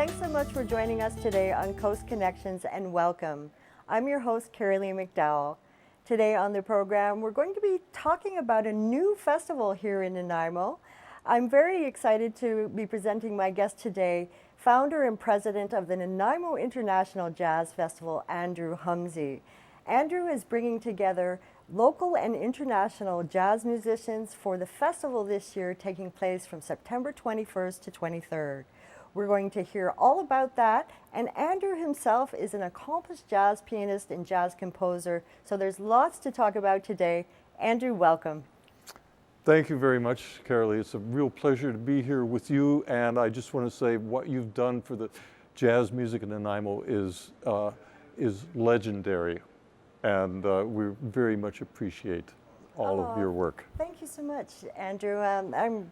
thanks so much for joining us today on Coast Connections, and welcome. I'm your host, Kerilie McDowall. Today on the program, we're going to be talking about a new festival here in Nanaimo. I'm very excited to be presenting my guest today, founder and president of the Nanaimo International Jazz Festival, Andrew Homzy. Andrew is bringing together local and international jazz musicians for the festival this year, taking place from September 21st to 23rd. We're going to hear all about that, and Andrew himself is an accomplished jazz pianist and jazz composer, so there's lots to talk about today. Andrew, welcome. Thank you very much, Kerilie. It's a real pleasure to be here with you, and I just want to say what you've done for the jazz music in Nanaimo is legendary, and we very much appreciate all of your work. Thank you so much, Andrew. I'm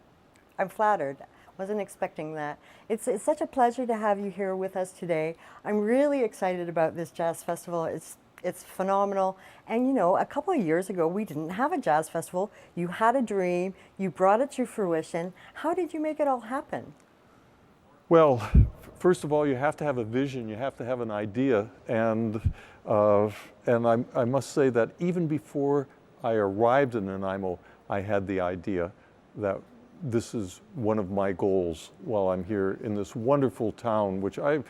flattered. Wasn't expecting that. It's such a pleasure to have you here with us today. I'm really excited about this jazz festival. It's phenomenal. And you know, a couple of years ago, we didn't have a jazz festival. You had a dream, you brought it to fruition. How did you make it all happen? Well, first of all, you have to have a vision, you have to have an idea. And I must say that even before I arrived in Nanaimo, I had the idea that this is one of my goals while I'm here in this wonderful town, which I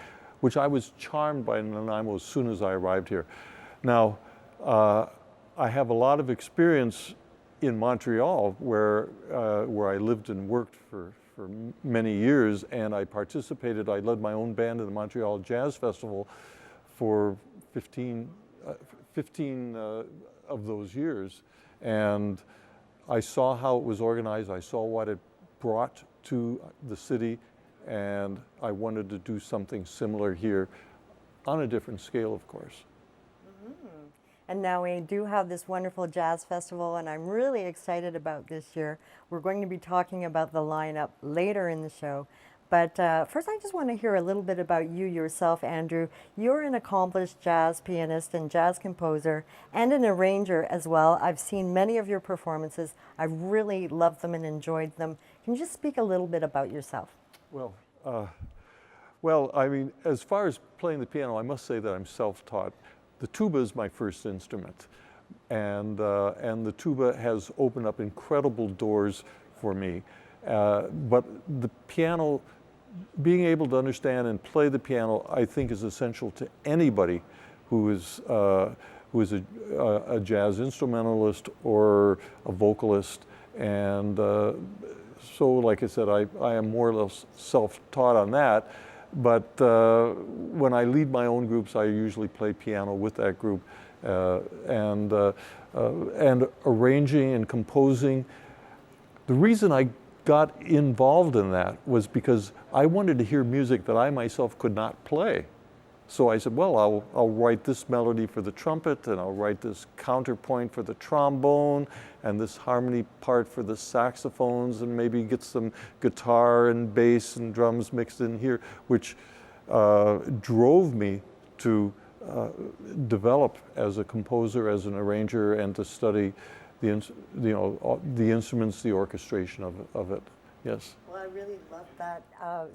was charmed by Nanaimo as soon as I arrived here. Now, I have a lot of experience in Montreal, where I lived and worked for many years, and I led my own band in the Montreal Jazz Festival for 15 of those years. And I saw how it was organized, I saw what it brought to the city, and I wanted to do something similar here on a different scale, of course. And now we do have this wonderful jazz festival, and I'm really excited about this year. We're going to be talking about the lineup later in the show. But first, I just want to hear a little bit about you yourself, Andrew. You're an accomplished jazz pianist and jazz composer and an arranger as well. I've seen many of your performances. I've really loved them and enjoyed them. Can you just speak a little bit about yourself? Well, I mean, as far as playing the piano, I must say that I'm self-taught. The tuba is my first instrument, and the tuba has opened up incredible doors for me. But the piano, being able to understand and play the piano, I think is essential to anybody who is a jazz instrumentalist or a vocalist. And so, like I said, I am more or less self-taught on that. But when I lead my own groups, I usually play piano with that group, and arranging and composing. The reason I got involved in that was because I wanted to hear music that I myself could not play. So I said, well, I'll write this melody for the trumpet, and I'll write this counterpoint for the trombone, and this harmony part for the saxophones, and maybe get some guitar and bass and drums mixed in here, which drove me to develop as a composer, as an arranger, and to study the instruments, the orchestration of it. Yes. Well, I really love that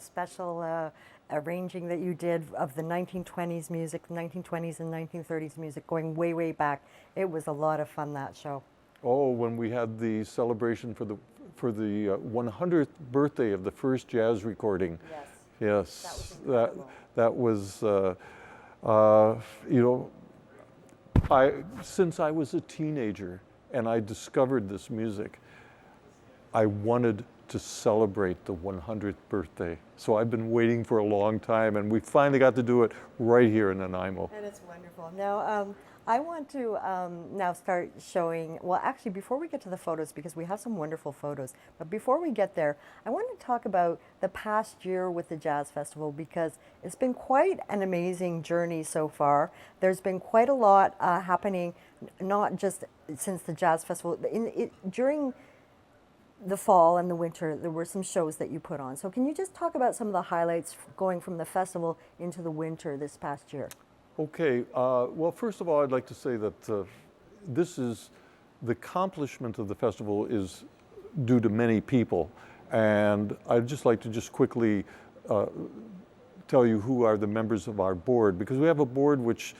special arranging that you did of the 1920s music, 1920s and 1930s music, going way, way back. It was a lot of fun, that show. Oh, when we had the celebration for the 100th birthday of the first jazz recording. Yes. Yes. That was since I was a teenager and I discovered this music, I wanted to celebrate the 100th birthday. So I've been waiting for a long time, and we finally got to do it right here in Nanaimo. And it's wonderful. Now, I want to now start showing, well, actually, before we get to the photos, because we have some wonderful photos, but before we get there, I want to talk about the past year with the Jazz Festival, because it's been quite an amazing journey so far. There's been quite a lot happening, not just since the Jazz Festival. During the fall and the winter, there were some shows that you put on. So can you just talk about some of the highlights going from the festival into the winter this past year? Okay, well, first of all, I'd like to say that the accomplishment of the festival is due to many people. And I'd just like to quickly tell you who are the members of our board, because we have a board which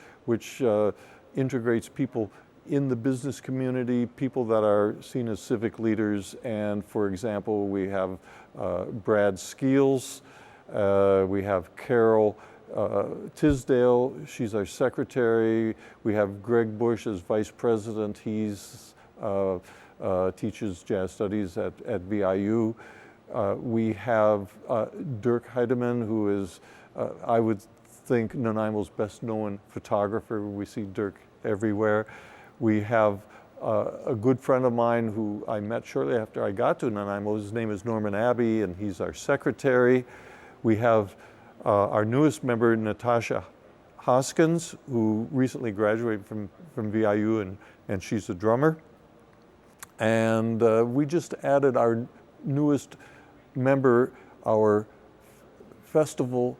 integrates people in the business community, people that are seen as civic leaders. And for example, we have Brad Skeels, we have Carol Tisdale, she's our secretary. We have Greg Bush as vice president. He's teaches jazz studies at VIU. We have Dirk Heidemann, who is, I would think, Nanaimo's best known photographer. We see Dirk everywhere. We have a good friend of mine who I met shortly after I got to Nanaimo. His name is Norman Abbey, and he's our secretary. We have our newest member, Natasha Hoskins, who recently graduated from VIU, and she's a drummer. And we just added our newest member, our festival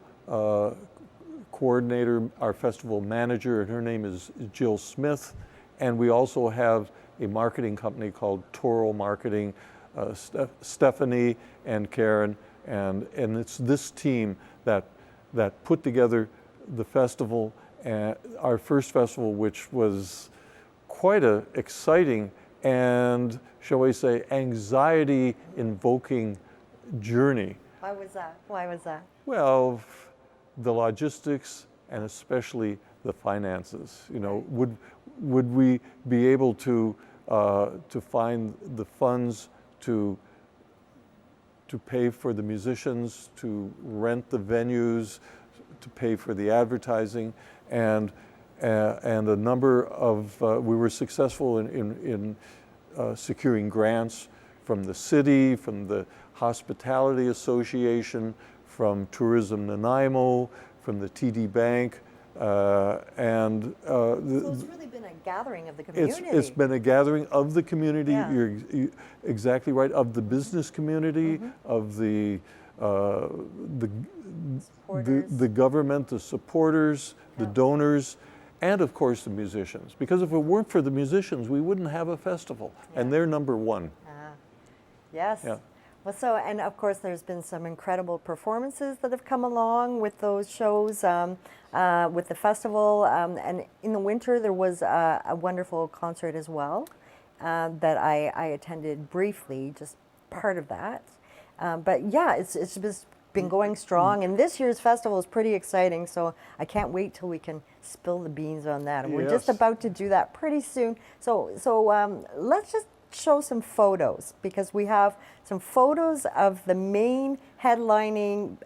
coordinator, our festival manager, and her name is Jill Smith. And we also have a marketing company called Toro Marketing, Stephanie and Karen, and it's this team that put together the festival, our first festival, which was quite a exciting and, shall we say, anxiety-invoking journey. Why was that? Why was that? Well, the logistics and especially the finances. You know, would we be able to find the funds to pay for the musicians, to rent the venues, to pay for the advertising, and a number of we were successful in securing grants from the city, from the Hospitality Association, from Tourism Nanaimo, from the TD Bank, so it's really been a gathering of the community. It's been a gathering of the community. Yeah. You're exactly right. Of the business community, of the government, the supporters, the donors, and of course the musicians. Because if it weren't for the musicians, we wouldn't have a festival, and they're number one. Yes. Yeah. Well, and of course, there's been some incredible performances that have come along with those shows, with the festival. And in the winter, there was a wonderful concert as well that I attended briefly, just part of that. But yeah, it's just been going strong. And this year's festival is pretty exciting, so I can't wait till we can spill the beans on that. And we're just about to do that pretty soon. So let's just show some photos, because we have some photos of the main headlining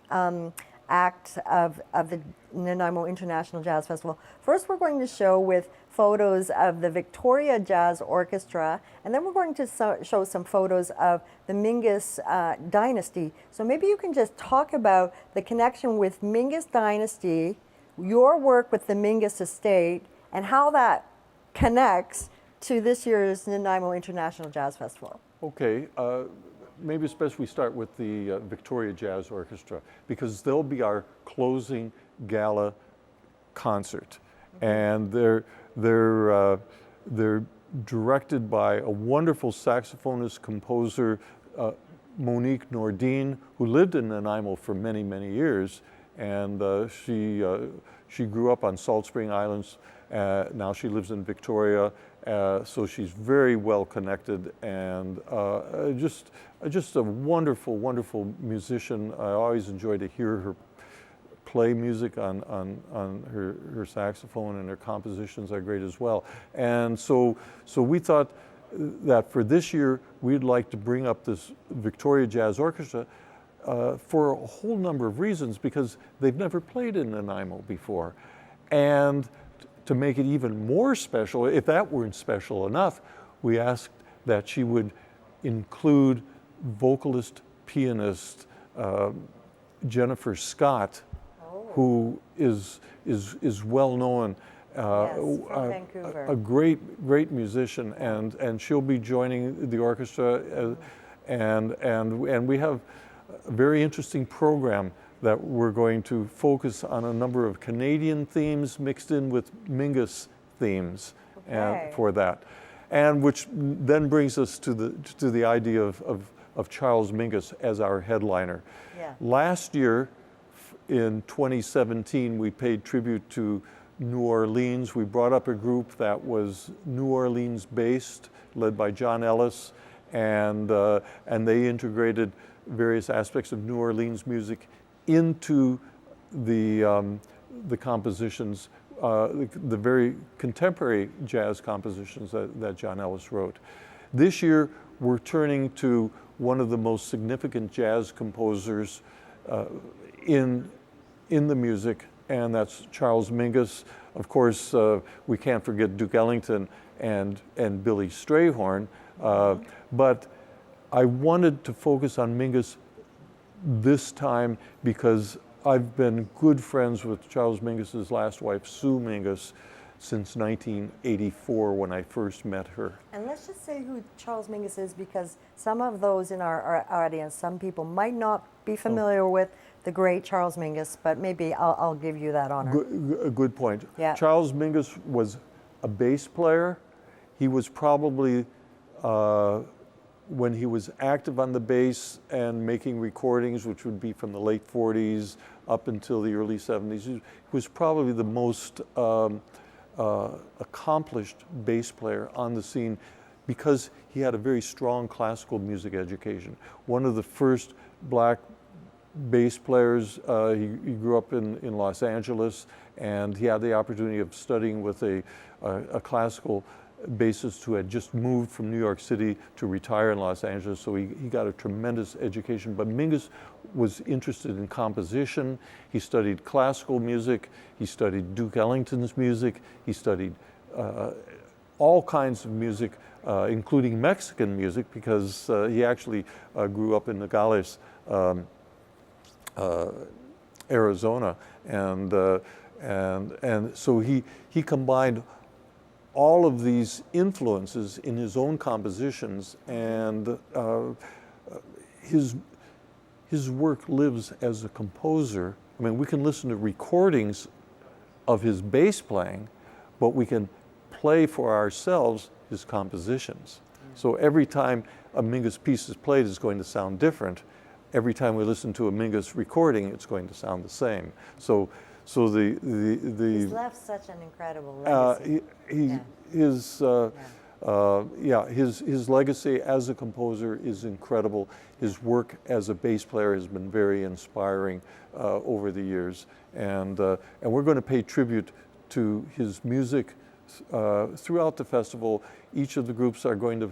act of the Nanaimo International Jazz Festival. First, we're going to show with photos of the Victoria Jazz Orchestra, and then we're going to show some photos of the Mingus dynasty. So maybe you can just talk about the connection with Mingus dynasty, your work with the Mingus estate, and how that connects to this year's Nanaimo International Jazz Festival. Okay, maybe it's best we start with the Victoria Jazz Orchestra, because they'll be our closing gala concert, and they're directed by a wonderful saxophonist composer, Monique Nordine, who lived in Nanaimo for many, many years, and she grew up on Salt Spring Islands. Now she lives in Victoria. So she's very well connected, and just a wonderful, wonderful musician. I always enjoy to hear her play music on her saxophone, and her compositions are great as well. And so we thought that for this year we'd like to bring up this Victoria Jazz Orchestra for a whole number of reasons, because they've never played in Nanaimo before, and to make it even more special, if that weren't special enough, we asked that she would include vocalist, pianist Jennifer Scott, who is well known, From Vancouver. a great musician, and she'll be joining the orchestra, and we have a very interesting program that we're going to focus on a number of Canadian themes mixed in with Mingus themes for that, and which then brings us to the idea of Charles Mingus as our headliner. Yeah. Last year, in 2017, we paid tribute to New Orleans. We brought up a group that was New Orleans based, led by John Ellis, and they integrated various aspects of New Orleans music into the compositions, the very contemporary jazz compositions that John Ellis wrote. This year, we're turning to one of the most significant jazz composers in the music, and that's Charles Mingus. Of course, we can't forget Duke Ellington and Billy Strayhorn, but I wanted to focus on Mingus this time because I've been good friends with Charles Mingus's last wife, Sue Mingus, since 1984 when I first met her. And let's just say who Charles Mingus is, because some of those in our audience, some people might not be familiar with the great Charles Mingus, but maybe I'll give you that honor. Good point. Yeah. Charles Mingus was a bass player. He was probably, when he was active on the bass and making recordings, which would be from the late 40s up until the early 70s, he was probably the most accomplished bass player on the scene because he had a very strong classical music education. One of the first black bass players, he grew up in Los Angeles, and he had the opportunity of studying with a classical bassist who had just moved from New York City to retire in Los Angeles, so he got a tremendous education. But Mingus was interested in composition. He studied classical music. He studied Duke Ellington's music. He studied all kinds of music, including Mexican music, because he actually grew up in Nogales, Arizona, and so he combined all of these influences in his own compositions, and his work lives as a composer. I mean, we can listen to recordings of his bass playing, but we can play for ourselves his compositions. So every time a Mingus piece is played, it's going to sound different. Every time we listen to a Mingus recording, it's going to sound the same. So he's left such an incredible legacy. His legacy as a composer is incredible. His work as a bass player has been very inspiring over the years, and we're going to pay tribute to his music throughout the festival. Each of the groups are going to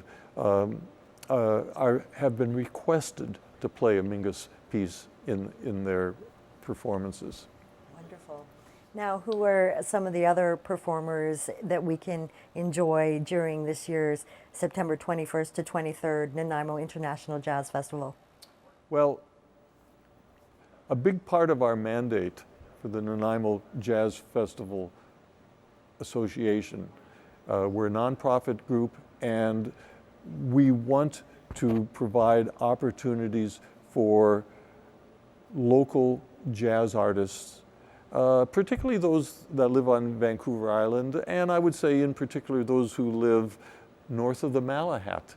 have been requested to play a Mingus piece in their performances. Wonderful. Now, who are some of the other performers that we can enjoy during this year's September 21st to 23rd Nanaimo International Jazz Festival? Well, a big part of our mandate for the Nanaimo Jazz Festival Association, we're a nonprofit group, and we want to provide opportunities for local jazz artists, particularly those that live on Vancouver Island, and I would say in particular those who live north of the Malahat.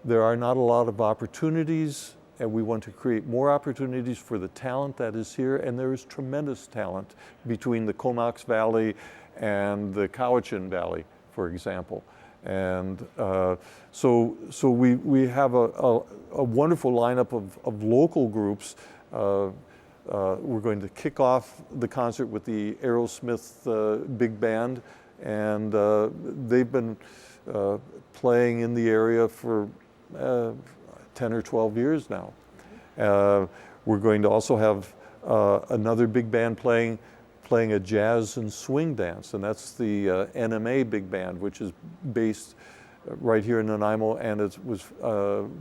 There are not a lot of opportunities, and we want to create more opportunities for the talent that is here, and there is tremendous talent between the Comox Valley and the Cowichan Valley, for example. And so we have a wonderful lineup of local groups. We're going to kick off the concert with the Aerosmith Big Band, and they've been playing in the area for 10 or 12 years now. We're going to also have another big band playing a jazz and swing dance, and that's the Nma Big Band, which is based right here in Nanaimo, and it was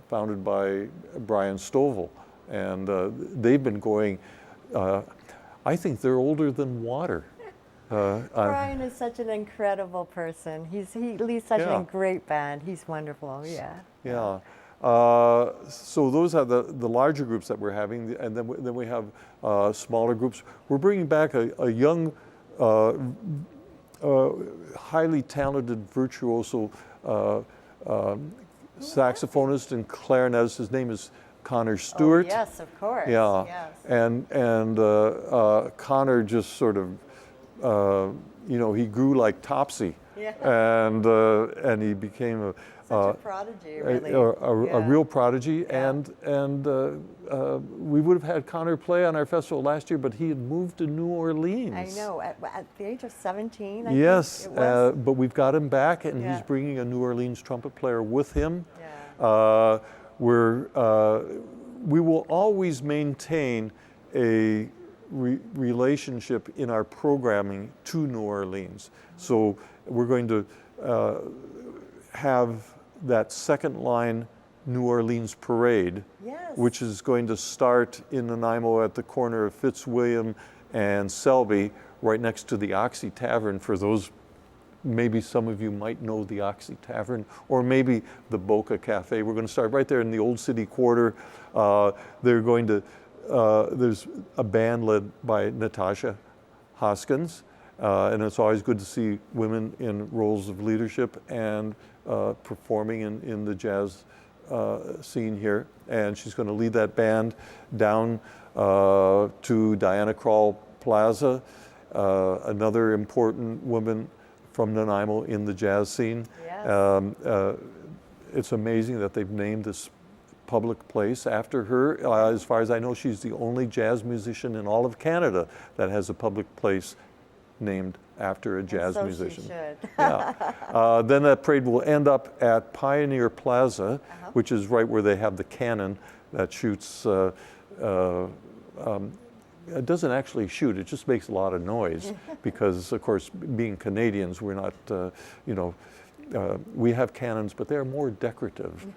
founded by Brian Stovall. And they've been going, I think they're older than water. Brian is such an incredible person. He leads such a great band. He's wonderful, yeah. Yeah. So those are the larger groups that we're having, and then we have smaller groups. We're bringing back a young, highly talented virtuoso saxophonist and clarinetist. His name is Connor Stewart. Oh, yes, of course. Yeah, Yes. and Connor just sort of, he grew like Topsy, Yeah. and he became Such a prodigy, really. a real prodigy. Yeah. And we would have had Connor play on our festival last year, but he had moved to New Orleans. I know, at the age of 17, I Yes, think it was. but we've got him back, and Yeah. he's bringing a New Orleans trumpet player with him. Yeah. We will always maintain a relationship in our programming to New Orleans. So we're going to have that second line New Orleans parade, Yes. which is going to start in Nanaimo at the corner of Fitzwilliam and Selby, right next to the Oxy Tavern. For those, maybe some of you might know the Oxy Tavern, or maybe the Boca Cafe. We're going to start right there in the Old City Quarter. There's a band led by Natasha Hoskins, and it's always good to see women in roles of leadership and performing in the jazz scene here. And she's going to lead that band down to Diana Krall Plaza, another important woman from Nanaimo in the jazz scene. Yes. It's amazing that they've named this public place after her. As far as I know, she's the only jazz musician in all of Canada that has a public place named after a jazz so musician. She should. Yeah. Then that parade will end up at Pioneer Plaza, which is right where they have the cannon that shoots. It doesn't actually shoot; it just makes a lot of noise because, of course, being Canadians, we're not. We have cannons, but they're more decorative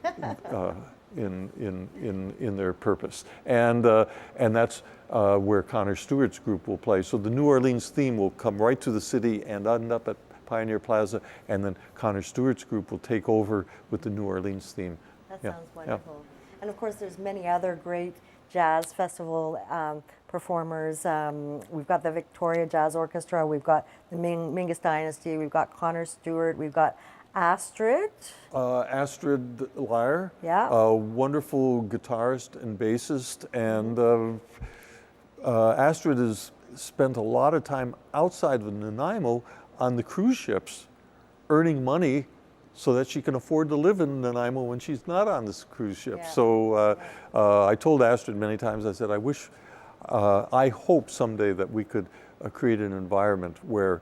in their purpose, and that's where Connor Stewart's group will play. So the New Orleans theme will come right to the city and end up at Pioneer Plaza, and then Connor Stewart's group will take over with the New Orleans theme. That sounds wonderful. And of course, there's many other great jazz festival performers. We've got the Victoria Jazz Orchestra, we've got the Mingus Dynasty, we've got Connor Stewart, we've got Astrid. Astrid Lyre, Yeah. a wonderful guitarist and bassist, and Astrid has spent a lot of time outside of Nanaimo on the cruise ships, earning money so that she can afford to live in Nanaimo when she's not on this cruise ship. Yeah. So I told Astrid many times, I said, I hope someday that we could create an environment where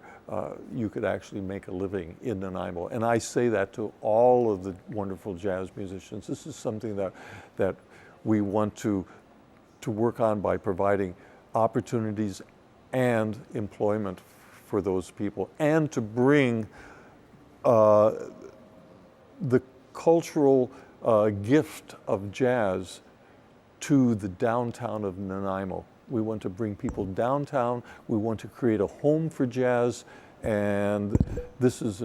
you could actually make a living in Nanaimo. And I say that to all of the wonderful jazz musicians. This is something that we want to work on by providing opportunities and employment for those people, and to bring the cultural gift of jazz to the downtown of Nanaimo. We want to bring people downtown. We want to create a home for jazz, and this is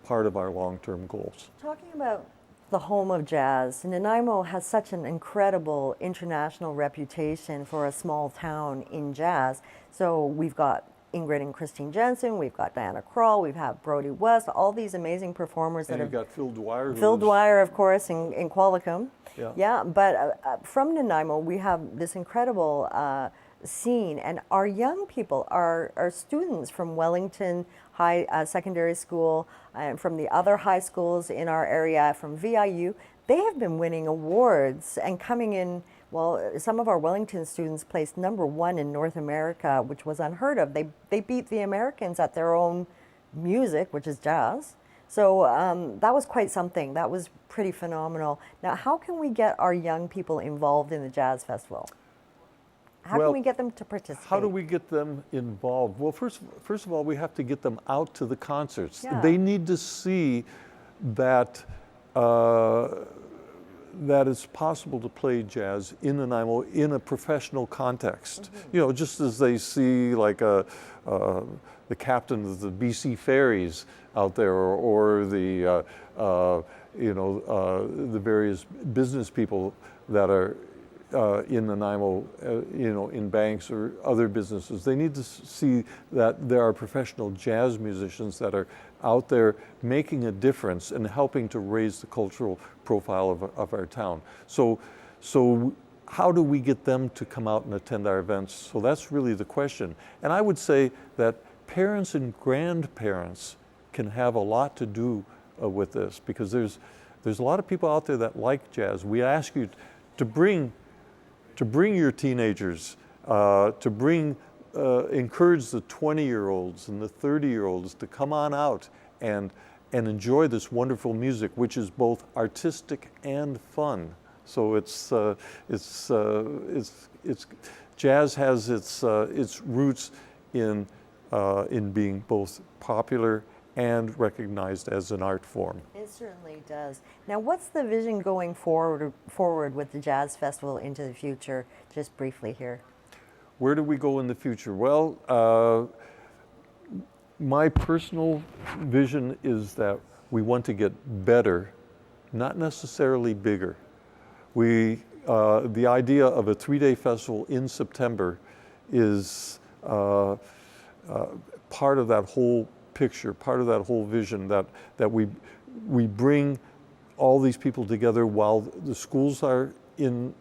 part of our long-term goals. Talking about the home of jazz, Nanaimo has such an incredible international reputation for a small town in jazz. So we've got Ingrid and Christine Jensen, we've got Diana Krall, we've had Brody West, all these amazing performers And that you've have. got Phil Dwyer. Phil Dwyer, of course, in Qualicum. Yeah. Yeah, but from Nanaimo, we have this incredible scene, and our young people, our students from Wellington High Secondary School, and from the other high schools in our area, from VIU, they have been winning awards and coming in. Well, some of our Wellington students placed #1 in North America, which was unheard of. They beat the Americans at their own music, which is jazz. So that was quite something. That was pretty phenomenal. Now, how can we get our young people involved in the Jazz Festival? How can we get them to participate? How do we get them involved? Well, first of all, we have to get them out to the concerts. Yeah. They need to see that that it's possible to play jazz in Nanaimo in a professional context. You know, just as they see like the captain of the BC Ferries out there, or the the various business people that are in Nanaimo, in banks or other businesses. They need to see that there are professional jazz musicians that are out there making a difference and helping to raise the cultural profile of our town. So So how do we get them to come out and attend our events? So that's really the question. And I would say that parents and grandparents can have a lot to do with this, because there's a lot of people out there that like jazz. We ask you to bring your teenagers, encourage the 20-year-olds and the 30-year-olds to come on out and enjoy this wonderful music, which is both artistic and fun. So jazz has its roots in being both popular and recognized as an art form. It certainly does. Now, what's the vision going forward with the Jazz Festival into the future? Just briefly here. Where do we go in the future? Well, my personal vision is that we want to get better, not necessarily bigger. The idea of a 3-day festival in September is part of that whole picture, part of that whole vision, that we bring all these people together while the schools are in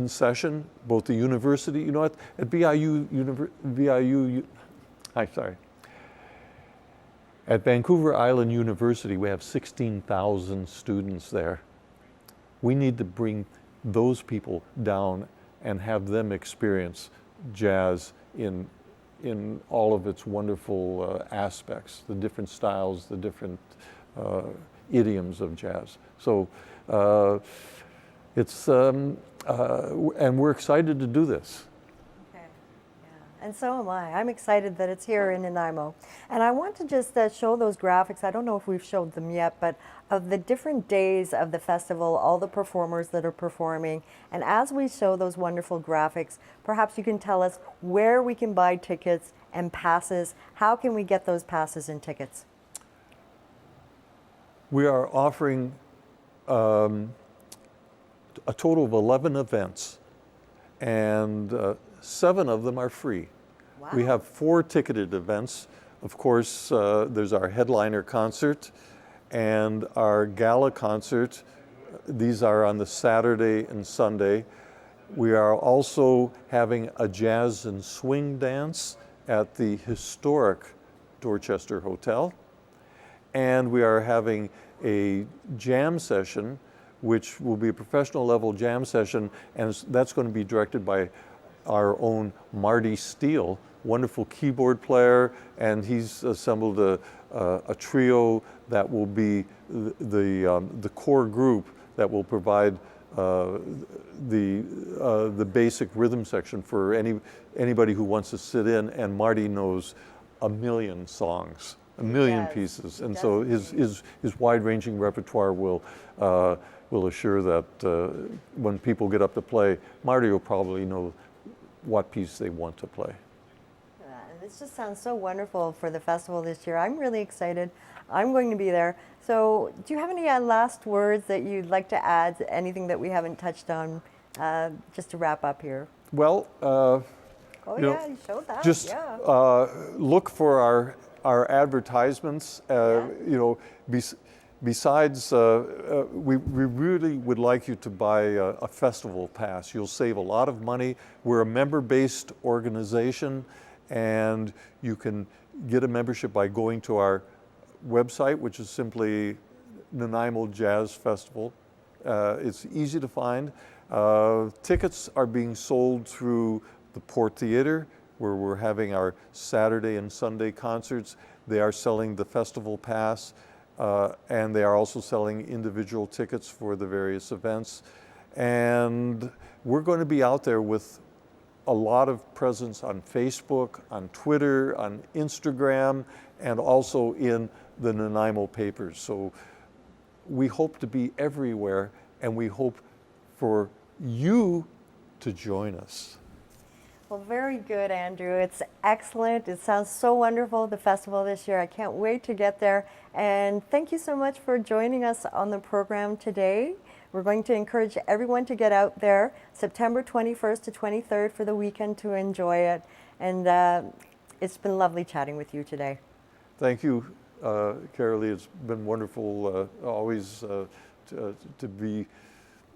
session, both the university, you know, at at Vancouver Island University, we have 16,000 students there. We need to bring those people down and have them experience jazz in all of its wonderful aspects, the different styles, the different idioms of jazz. So and we're excited to do this. Okay. Yeah. And so am I. I'm excited that it's here in Nanaimo. And I want to just show those graphics. I don't know if we've showed them yet, but of the different days of the festival, all the performers that are performing. And as we show those wonderful graphics, perhaps you can tell us where we can buy tickets and passes. How can we get those passes and tickets? We are offering a total of 11 events, and 7 of them are free. Wow. We have 4 ticketed events. Of course, there's our headliner concert and our gala concert. These are on the Saturday and Sunday. We are also having a jazz and swing dance at the historic Dorchester Hotel. And we are having a jam session, which will be a professional level jam session, and that's going to be directed by our own Marty Steele, wonderful keyboard player, and he's assembled a trio that will be the core group that will provide the basic rhythm section for anybody who wants to sit in, and Marty knows a million songs, a million pieces, and so his wide-ranging repertoire will assure that when people get up to play, Marty will probably know what piece they want to play. And this just sounds so wonderful for the festival this year. I'm really excited. I'm going to be there. So do you have any last words that you'd like to add, anything that we haven't touched on, just to wrap up here? Well, you showed that. Just look for our advertisements. Besides, we really would like you to buy a festival pass. You'll save a lot of money. We're a member-based organization, and you can get a membership by going to our website, which is simply Nanaimo Jazz Festival. It's easy to find. Tickets are being sold through the Port Theatre, where we're having our Saturday and Sunday concerts. They are selling the festival pass, and they are also selling individual tickets for the various events. And we're going to be out there with a lot of presence on Facebook, on Twitter, on Instagram, and also in the Nanaimo papers. So we hope to be everywhere, and we hope for you to join us. Well, very good, Andrew. It's excellent. It sounds so wonderful, the festival this year. I can't wait to get there. And thank you so much for joining us on the program today. We're going to encourage everyone to get out there September 21st to 23rd for the weekend to enjoy it. And it's been lovely chatting with you today. Thank you, Kerilie. It's been wonderful always to be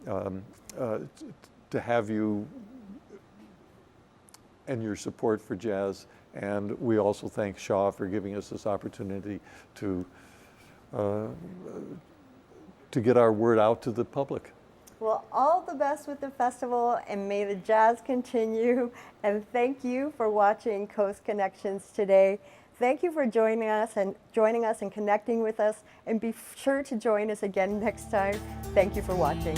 um, to have you and your support for jazz. And we also thank Shaw for giving us this opportunity to get our word out to the public. Well, all the best with the festival, and may the jazz continue. And thank you for watching Coast Connections today. Thank you for joining us and connecting with us. And be sure to join us again next time. Thank you for watching.